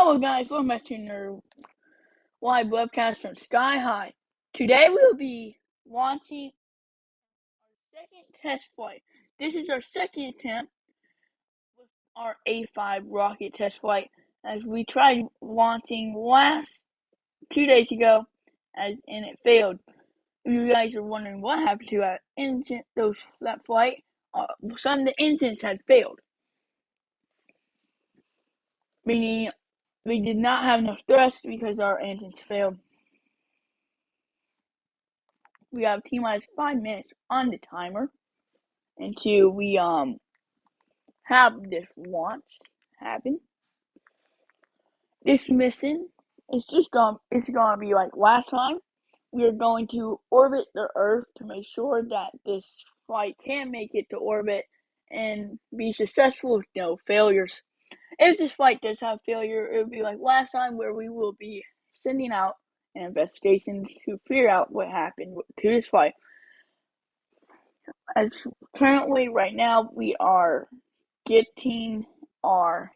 Hello guys, welcome back to another live webcast from Sky High. Today we will be launching our second test flight. This is our second attempt with our A5 rocket test flight, as we tried launching last 2 days ago, and it failed. If you guys are wondering what happened to that flight, some of the engines had failed, meaning we did not have enough thrust because our engines failed. We have T-minus 5 minutes on the timer until we have this launch happen. This mission is it's gonna be like last time. We are going to orbit the Earth to make sure that this flight can make it to orbit and be successful with no failures. If this flight does have failure, it will be like last time, where we will be sending out an investigation to figure out what happened to this flight. As currently, right now, we are getting our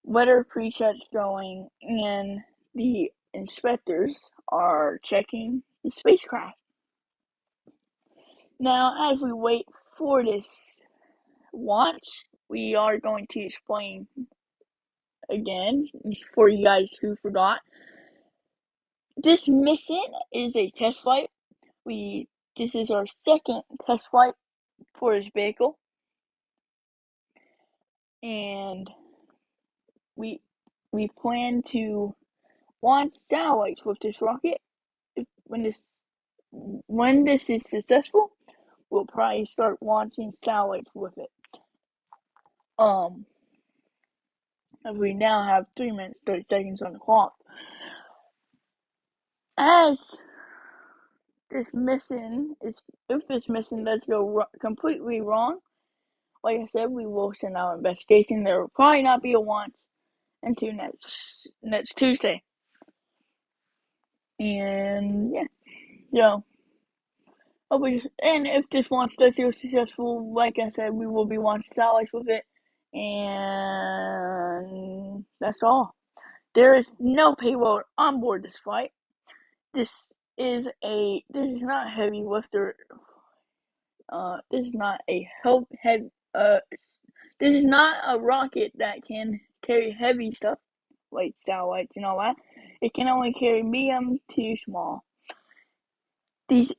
weather presets going, and the inspectors are checking the spacecraft. Now, as we wait for this launch, we are going to explain again for you guys who forgot. This mission is a test flight. This is our second test flight for this vehicle, and we plan to launch satellites with this rocket. When this is successful, we'll probably start launching satellites with it. We now have 3 minutes 30 seconds on the clock. If this mission does go completely wrong, like I said, we will send out an investigation. There will probably not be a launch until next Tuesday. And yeah, and if this launch does go successful, like I said, we will be launching satellites with it, and that's all. There is no payload on board this flight. This is not a heavy lifter. This is not this is not a rocket that can carry heavy stuff like satellites and all that. It can only carry medium to small. This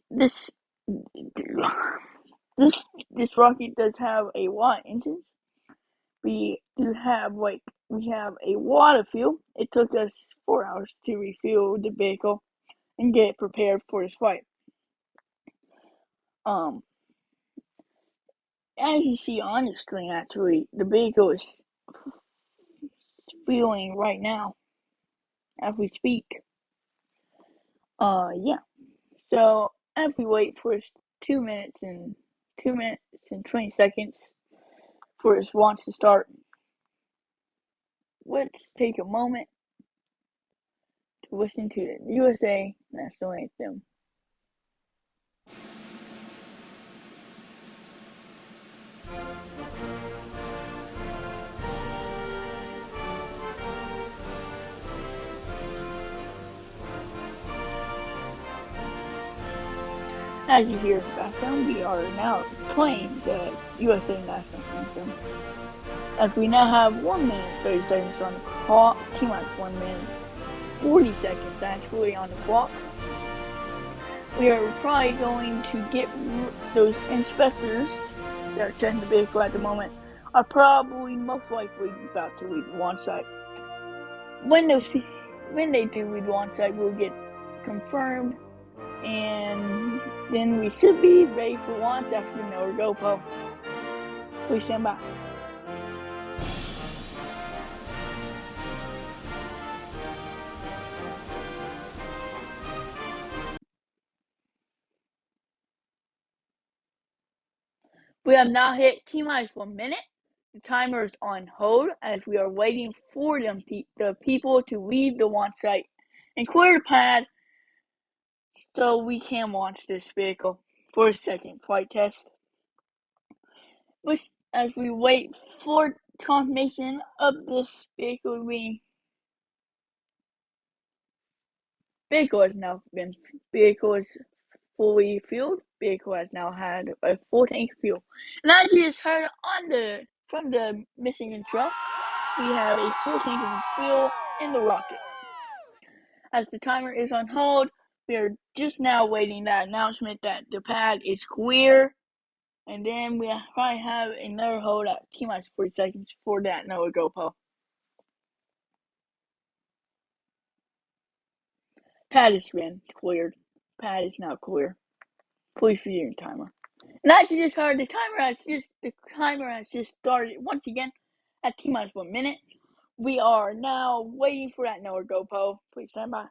rocket does have a lot of engines. We have a lot of fuel. It took us 4 hours to refuel the vehicle and get it prepared for this flight. As you see on the screen, actually, the vehicle is fueling right now as we speak. So as we wait for 2 minutes and 20 seconds for this launch to start, let's take a moment to listen to the USA National Anthem. As you hear in the background, we are now playing the USA National Anthem. As we now have 1 minute 30 seconds on the clock, T-minus 1 minute 40 seconds actually on the clock. We are probably going to get those inspectors that are checking the vehicle at the moment are probably most likely about to leave the launch site. When they do leave the launch site, we'll get confirmed, and then we should be ready for launch after the Miller GoPro. Please stand by. We have now hit T-minus 1 minute. The timer is on hold as we are waiting for the people to leave the launch site and clear the pad so we can launch this vehicle for a second flight test. But as we wait for confirmation of this vehicle being vehicle has now been vehicle is fully fueled. Vehicle has now had a full tank of fuel. And as you just heard from the Michigan truck, we have a full tank of fuel in the rocket. As the timer is on hold, we are just now waiting that announcement that the pad is clear, and then we probably have another hold at T-minus 40 seconds for that NOAA GoPro. Pad has been cleared. Pad is now clear. Please view your timer. And as you just heard, the timer has just started once again at T-minus 1 minute. We are now waiting for that NOAA GoPro. Please stand by.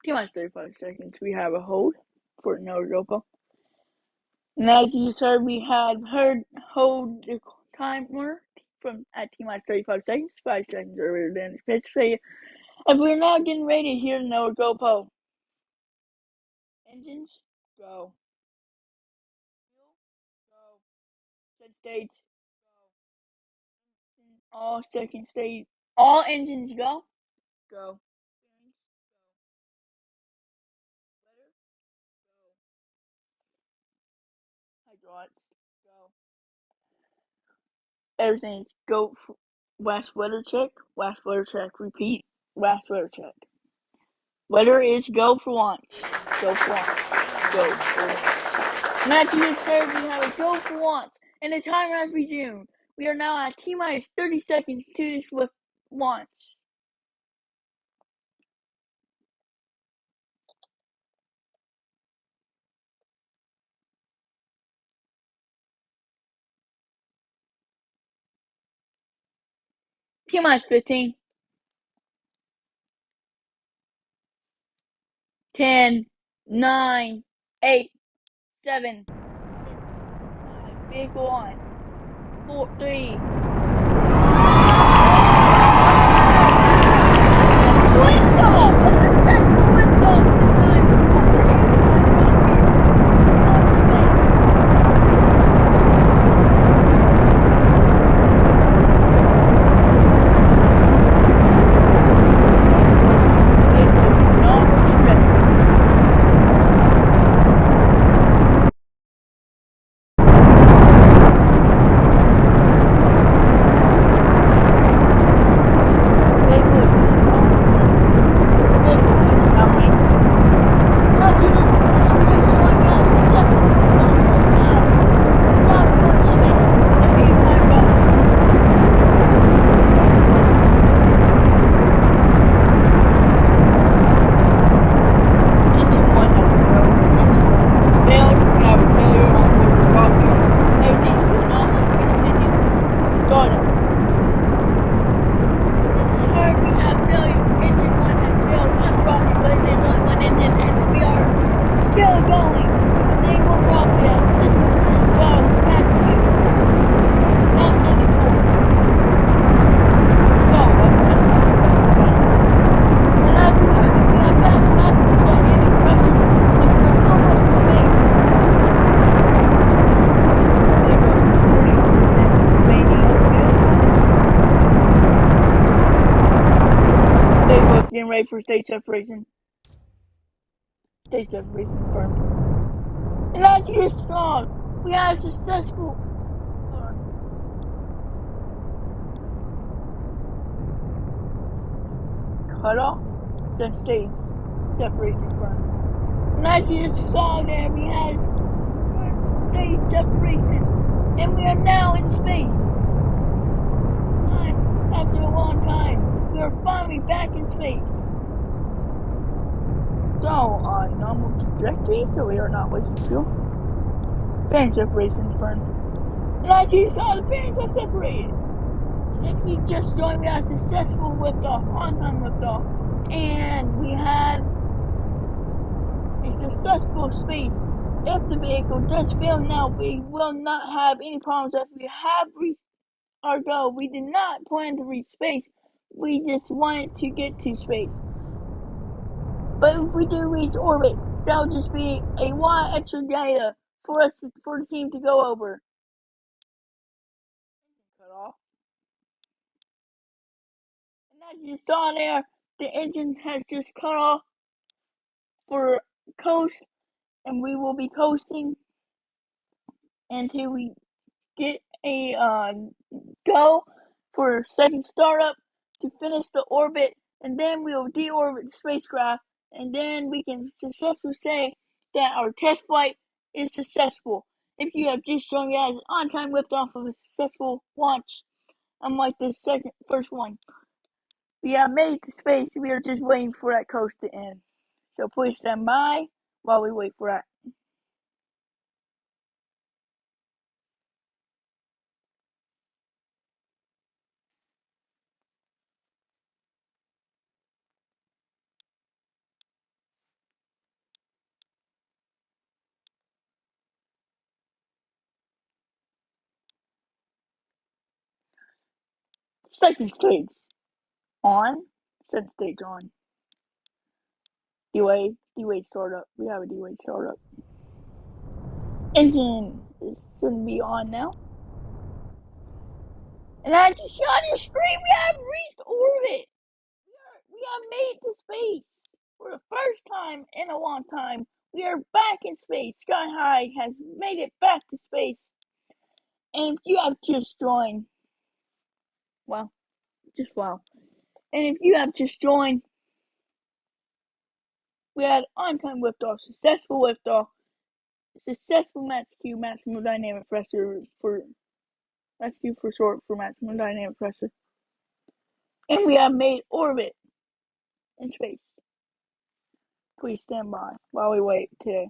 T-minus 35 seconds. We have a hold for NOAA GoPro. And as you just heard, we had hold the timer from at T-minus 35 seconds, 5 seconds earlier than anticipated. And we're now getting ready to hear the NOAA GoPro. Engines, go. Go. Set stage, go. All second stage, all engines go. Go. Hydraulics, go. Everything's go. Last weather check, repeat, last weather check. Weather is go for launch. Go for launch. Go for launch. And as you just heard, we have a go for launch. And the timer has resumed. We are now at T-minus 30 seconds to this with launch. T-minus 15. 10, 9, 8, 7, 6, 5. Vehicle on. 4, 3. Liftoff! A successful liftoff this time from the A1 rocket from getting ready for state separation. State separation confirmed. And as you just saw, we had a successful cut off since state separation confirmed. And as you just saw there, we had state separation. And we are now in space. After a long time, we are finally back in space. So, on normal trajectory, so we are not wasting fuel. Fan separation confirmed. And as you saw, the fans are separated. And if you just joined, we had a successful liftoff, on-time liftoff. And we had a successful space. If the vehicle does fail now, we will not have any problems as we have reached our goal. We did not plan to reach space. We just wanted to get to space. But if we do reach orbit, that'll just be a lot extra data for the team to go over. Cut off. And as you saw there, the engine has just cut off for coast, and we will be coasting until we get a go for second startup to finish the orbit, and then we'll deorbit the spacecraft, and then we can successfully say that our test flight is successful. If you have just joined me, as on-time liftoff of a successful launch, unlike the first one. We have made it to space. We are just waiting for that coast to end. So please stand by while we wait for that. Second stage on. Second stage on. Delay startup. We have a delay startup. Engine is going to be on now. And as you see on your screen, we have reached orbit. We have made it to space for the first time in a long time. We are back in space. Sky High has made it back to space. And if you have just joined, well, just wow. And if you have just joined, we had on-time liftoff, successful liftoff, successful max Q, maximum dynamic pressure that's Q for short for maximum dynamic pressure. And we have made orbit in space. Please stand by while we wait today.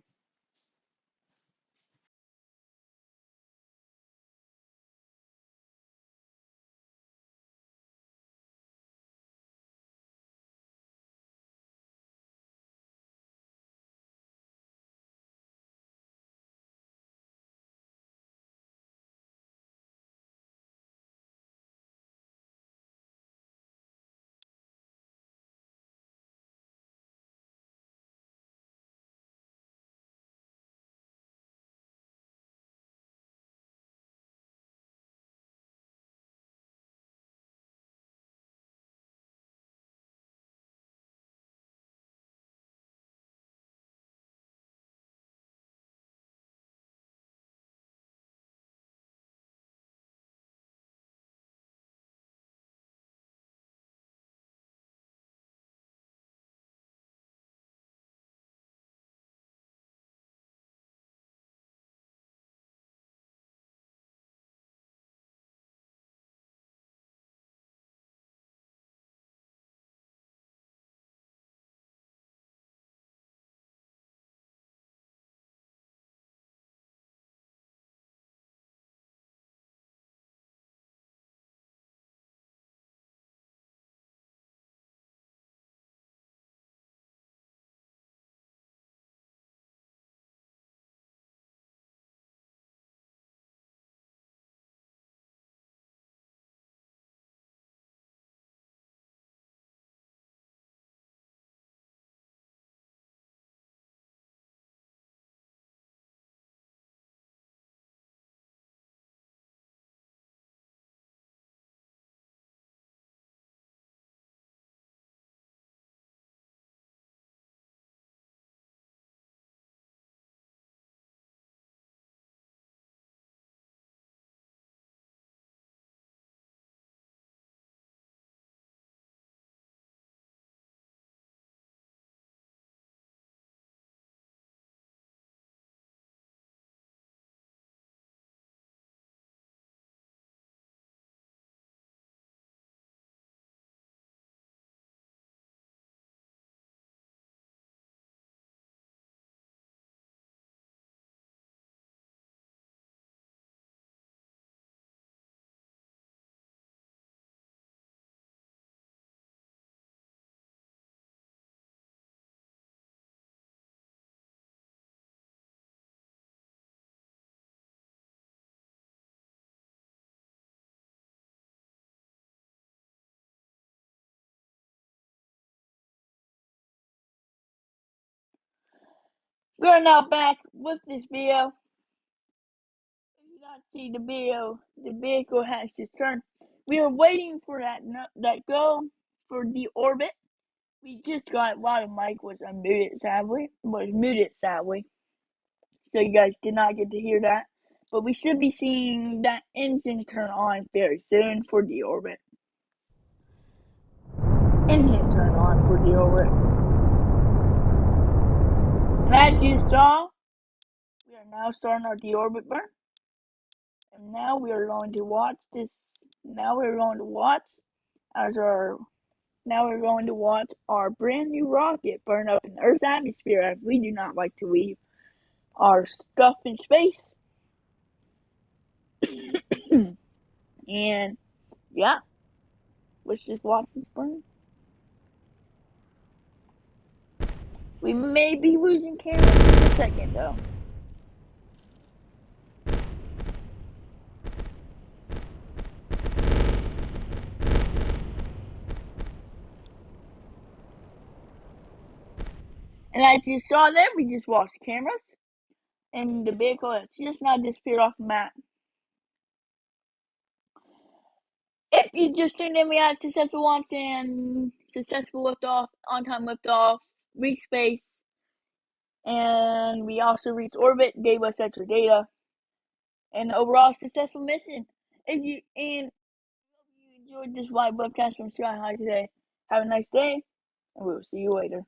We are now back with this video. If you not see the video, the vehicle has just turned. We are waiting for that go for the orbit. We just got it while the mic was muted sadly. So you guys did not get to hear that. But we should be seeing that engine turn on very soon for the orbit. Engine turn on for the orbit. And as you saw, we are now starting our deorbit burn. And now we are going to watch this. Now we're going to watch our brand new rocket burn up in Earth's atmosphere, as we do not like to leave our stuff in space. And yeah, let's just watch this burn. We may be losing cameras in a second though. And as you saw there, we just watched cameras, and the vehicle has just now disappeared off the map. If you just tuned in, we had successful launch and successful liftoff, on-time liftoff, reached space, and we also reached orbit, gave us extra data, and overall successful mission. If you enjoyed this live webcast from Sky High today, have a nice day, and we will see you later.